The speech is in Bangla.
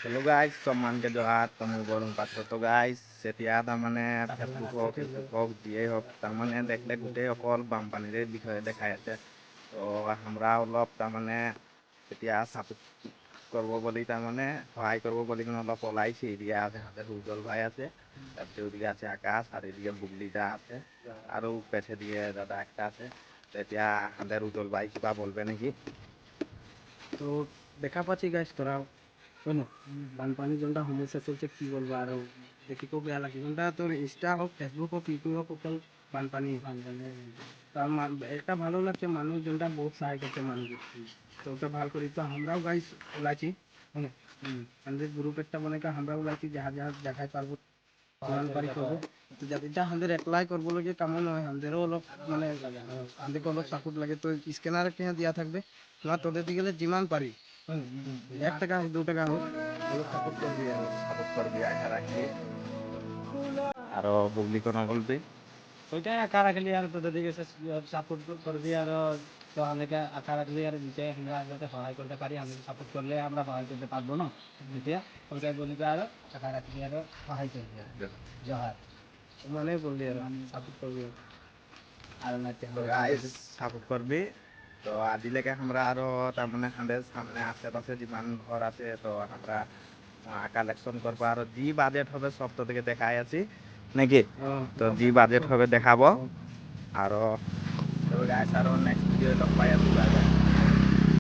হেল্ল' গাইজ সম্মানকে জহাত মোৰ গৰম পাত্ৰ তো গাইজ এতিয়া তাৰমানে ফেচবুক হওক ইউটিউব হওক যিয়েই হওক তাৰমানে দেখিলে গোটেই অকল বানপানীৰে বিষয়ে দেখাই আছে তো আমরা অলপ তাৰমানে এতিয়া ছাপোৰ্ট কৰিব বুলি তাৰমানে সহায় কৰিব বুলি কিনে অলপ ওলাইছে এৰিয়া আছে হাতে উজ্জ্বল ভাই আছে তাৰপিছত ওদিকে আছে আকাশ আর এদিকে বুবলিদা আছে আৰু পেছে দিয়ে দাদা একটা আছে এতিয়া হাতের উজ্জ্বল ভাই কিবা বলবে নাকি তো দেখা পাচ্ছি গাইস তোরা শোনো বানপানির জনটা সমস্যা চলছে কি বলবো আর দেখি বেয়া লাগে জনটা তোর ইনস্টা হোক ফেসবুক হোক ইউটিউব হোক অকল বানপানি তার একটা ভালো লাগছে মানুষ জনটা বহুত সাহায্য করছে মানুষ তো ওটা ভালো করি তো আমরাও গাইস ওলাইছি শোনো আমাদের গ্রুপ একটা মনে কর আমরাও ওলাইছি যাহা যাহা দেখাই পারবো পারি করবো তো যাদেরটা আমাদের অ্যাপ্লাই করবো লাগে কেমন হয় আমাদেরও অলপ মানে আমাদেরকে অলপ সাপোর্ট লাগে তো স্ক্যানার একটা দেওয়া থাকবে তোমার তোদের দিকে গেলে যিমান পারি 1 টাকা হোক 2 টাকা হোক অলপ সাপোর্ট করবি আর সাপোর্ট করবি আশা রাখি আরো বুবলি কোনো বলবি ওইটাই আশা রাখলি আর তোদের দিকে সাপোর্ট করবি আর তো আমাদেরকে আশা রাখলি আর নিচে আমরা যাতে সহায় করতে পারি আমাদের সাপোর্ট করলে আমরা সহায় করতে পারবো না এতিয়া ওইটাই বলবি আর আশা রাখলি আর সহায় করবি আর জহার মানে বললি আর সাপোর্ট করবি আর না গাইস সাপোর্ট করবি তো আজিলৈকে আমরা আরো তাৰমানে হাঁদের সামনে আশেপাশে যিমান ঘর আছে তো আমরা কালেকশন করবো আর যি বাজেট হবে সব তোদেরকে দেখাই আছি নাকি তো যি বাজেট হবে দেখাবো আর গাইস আরো নেক্সট ভিডিও লগ পাই আছো